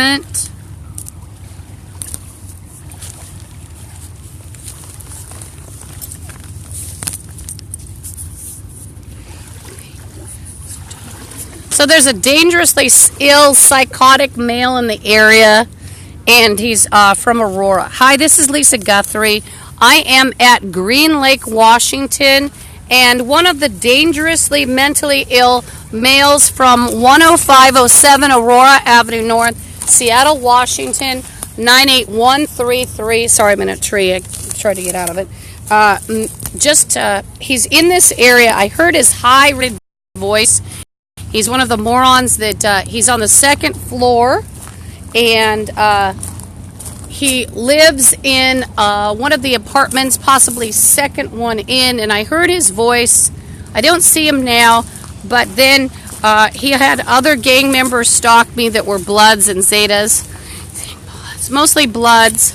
environment. So there's a dangerously ill, psychotic male in the area, and he's from Aurora. Hi, this is Lisa Guthrie. I am at Green Lake, Washington, and one of the dangerously mentally ill males from 10507 Aurora Avenue North, Seattle, Washington, 98133. Sorry, I'm in a tree. I tried to get out of it. He's in this area. I heard his high voice. He's one of the morons that he's on the second floor, and he lives in one of the apartments, possibly second one in, and I heard his voice. I don't see him now, but then he had other gang members stalk me that were Bloods and Zetas. It's mostly Bloods.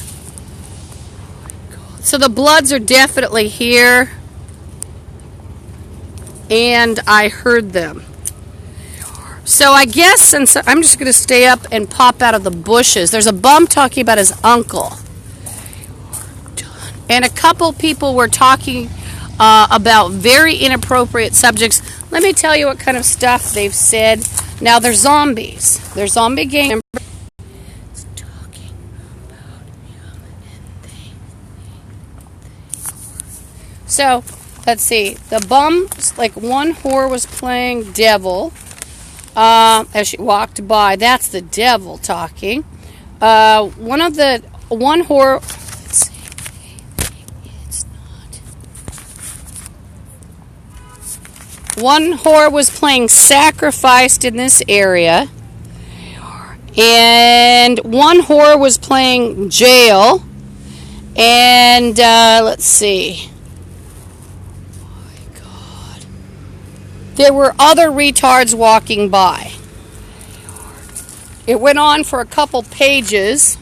So the Bloods are definitely here, and I heard them. So I guess since I'm just going to stay up and pop out of the bushes, there's a bum talking about his uncle. And a couple people were talking about very inappropriate subjects. Let me tell you what kind of stuff they've said. Now, they're zombies. They're zombie gang members. So, let's see. The bums, like one whore was playing devil. As she walked by, that's the devil talking. One whore. Let's see, it's not. One whore was playing sacrificed in this area, and one whore was playing jail. And let's see. There were other retards walking by. It went on for a couple pages.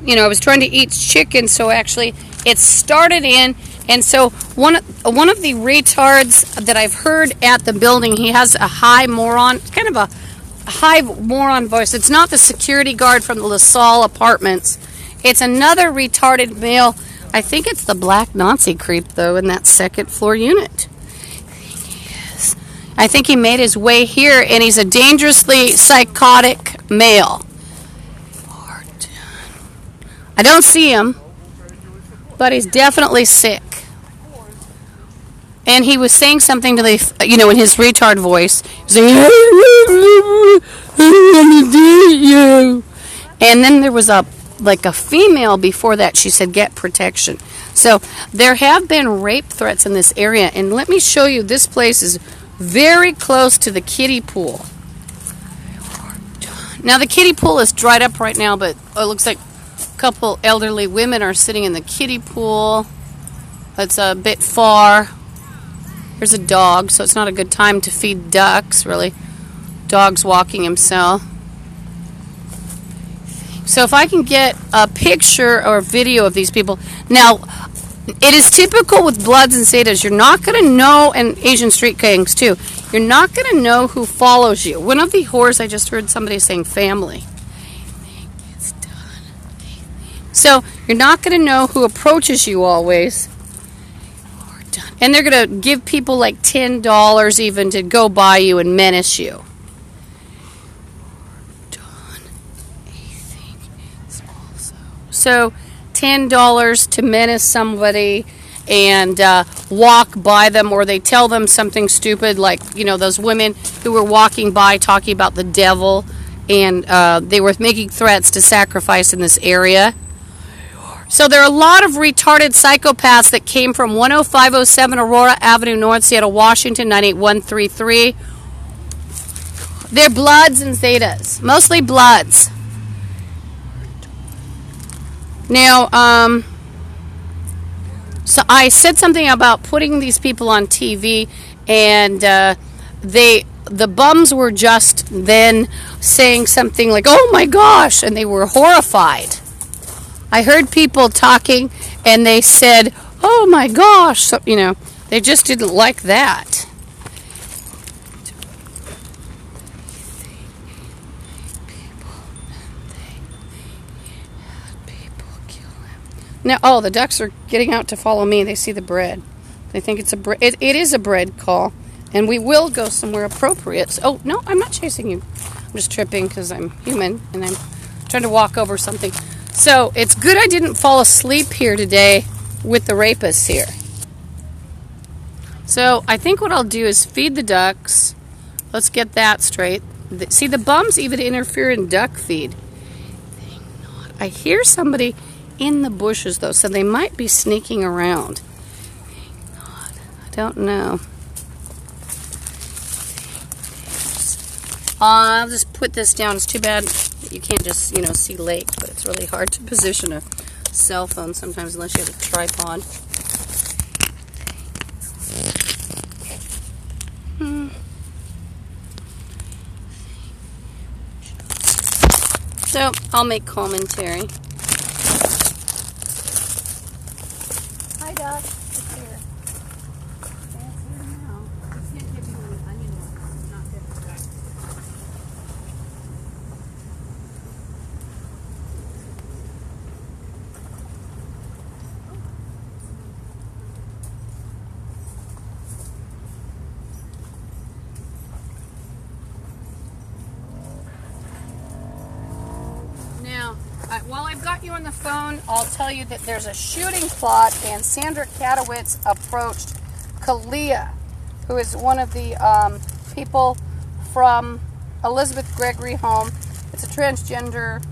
You know, I was trying to eat chicken, so actually it started in, and so one of the retards that I've heard at the building, he has a high moron, kind of a high moron voice. It's not the security guard from the LaSalle apartments. It's another retarded male. I think it's the black Nazi creep, though, in that second floor unit. Yes. I think he made his way here, and he's a dangerously psychotic male. I don't see him, but he's definitely sick. And he was saying something to the, in his retard voice. He was saying, and then there was a female before that. She said, get protection. So there have been rape threats in this area, and let me show you, this place is very close to the kiddie pool. Now the kiddie pool is dried up right now, but it looks like a couple elderly women are sitting in the kiddie pool. It's a bit far. There's a dog, so it's not a good time to feed ducks, really. Dog's walking himself. So if I can get a picture or a video of these people. Now, it is typical with Bloods and Zetas. You're not going to know, and Asian street gangs too, you're not going to know who follows you. One of the whores, I just heard somebody saying family. So you're not going to know who approaches you always. And they're going to give people like $10 even to go by you and menace you. So $10 to menace somebody and walk by them, or they tell them something stupid, like, those women who were walking by talking about the devil, and they were making threats to sacrifice in this area. So there are a lot of retarded psychopaths that came from 10507 Aurora Avenue North, Seattle, Washington, 98133. They're Bloods and Zetas, mostly Bloods. Now, so I said something about putting these people on TV, and the bums were just then saying something like, oh my gosh, and they were horrified. I heard people talking, and they said, oh my gosh, so, they just didn't like that. Now, oh, the ducks are getting out to follow me. They see the bread. They think it's a bread. It is a bread call, and we will go somewhere appropriate. So, oh, no, I'm not chasing you. I'm just tripping because I'm human, and I'm trying to walk over something. So it's good I didn't fall asleep here today with the rapists here. So I think what I'll do is feed the ducks. Let's get that straight. See, the bums even interfere in duck feed. I hear somebody in the bushes, though, so they might be sneaking around. I don't know. I'll just put this down. It's too bad you can't just, see lake, but it's really hard to position a cell phone sometimes unless you have a tripod. So, I'll make commentary. Hi, Doc. It's here. It's here now. I can't give you an onion one. It's not good for that. Now, while I've got you on the phone, I'll tell you that there's a shooting plot, and Sandra Katowitz approached Kalia, who is one of the people from Elizabeth Gregory home. It's a transgender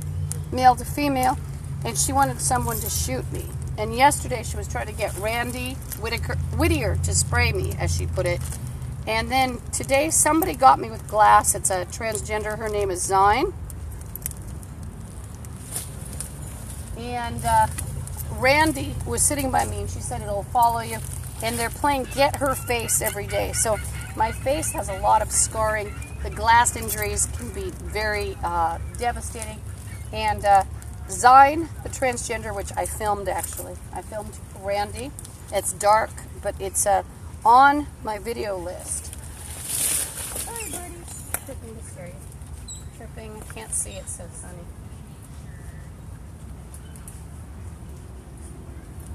male to female, and she wanted someone to shoot me. And yesterday she was trying to get Randy Whittier to spray me, as she put it. And then today somebody got me with glass. It's a transgender. Her name is Zine. And Randy was sitting by me, and she said it'll follow you. And they're playing Get Her Face every day. So my face has a lot of scarring. The glass injuries can be very devastating. And Zine, the transgender, which I filmed actually. I filmed Randy. It's dark, but it's on my video list. Sorry, birdies. Tripping to scare you. Tripping. I can't see it, so sunny.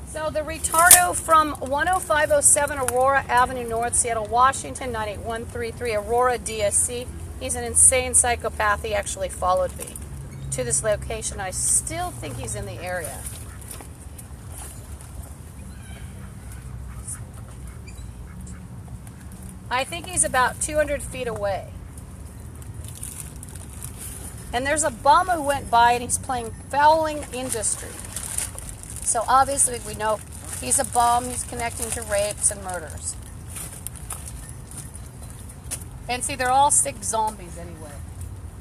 So the retardo from 10507 Aurora Avenue North, Seattle, Washington, 98133, Aurora DSC. He's an insane psychopath. He actually followed me to this location. I still think he's in the area. I think he's about 200 feet away. And there's a bum who went by, and he's playing Fouling Industry. So obviously we know he's a bum. He's connecting to rapes and murders. And see, they're all sick zombies anyway.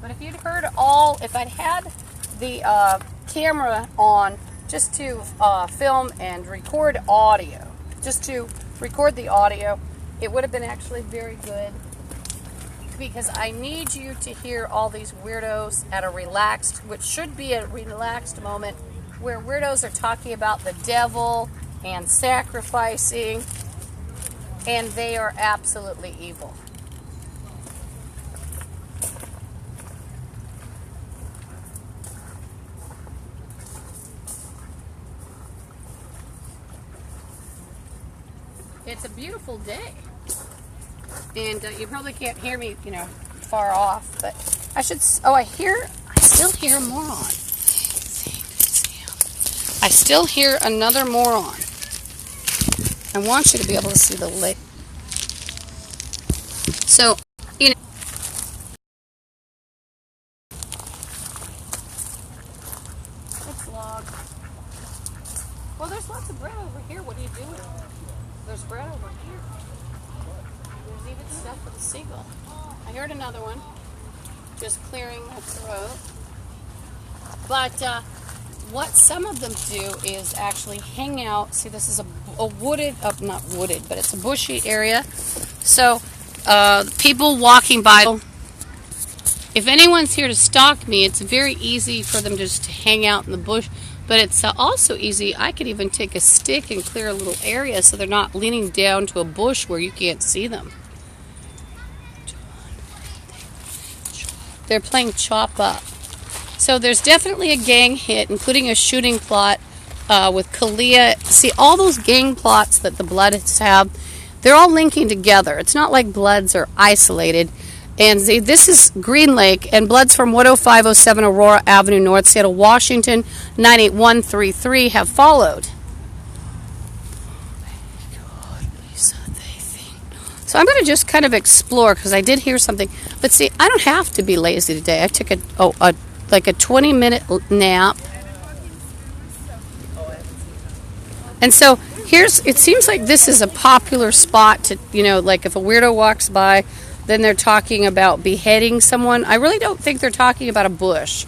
But if you'd heard if I'd had the camera on just to film and record audio, just to record the audio, it would have been actually very good. Because I need you to hear all these weirdos at a relaxed, which should be a relaxed moment, where weirdos are talking about the devil and sacrificing, and they are absolutely evil. It's a beautiful day, and you probably can't hear me, far off, but I still hear a moron. I still hear another moron. I want you to be able to see the lake. So, let's log. Well, there's lots of bread over here. What are you doing? There's bread over here. There's even stuff with a seagull. I heard another one. Just clearing my throat. But, what some of them do is actually hang out. See, this is a wooded, not wooded, but it's a bushy area. So, people walking by, if anyone's here to stalk me, it's very easy for them just to hang out in the bush. But it's also easy. I could even take a stick and clear a little area so they're not leaning down to a bush where you can't see them. They're playing chop up. So there's definitely a gang hit, including a shooting plot with Kalia. See, all those gang plots that the Bloods have, they're all linking together. It's not like Bloods are isolated. And see, this is Green Lake, and Bloods from 10507 Aurora Avenue North, Seattle, Washington, 98133 have followed. So I'm going to just kind of explore, because I did hear something. But see, I don't have to be lazy today. I took like a 20-minute nap. And so it seems like this is a popular spot to, like if a weirdo walks by, then they're talking about beheading someone. I really don't think they're talking about a bush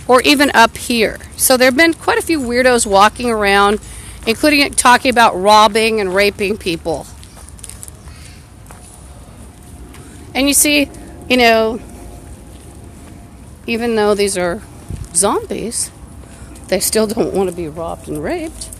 or even up here. So there have been quite a few weirdos walking around, including talking about robbing and raping people. And you see, even though these are zombies, they still don't want to be robbed and raped.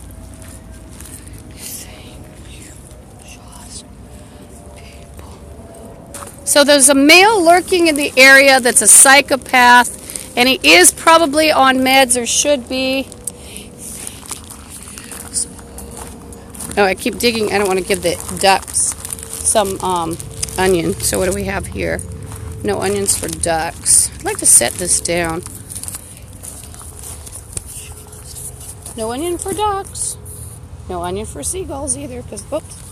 So there's a male lurking in the area that's a psychopath, and he is probably on meds, or should be. Oh, I keep digging. I don't want to give the ducks some onion. So what do we have here? No onions for ducks. I'd like to set this down. No onion for ducks. No onion for seagulls either, because, oops.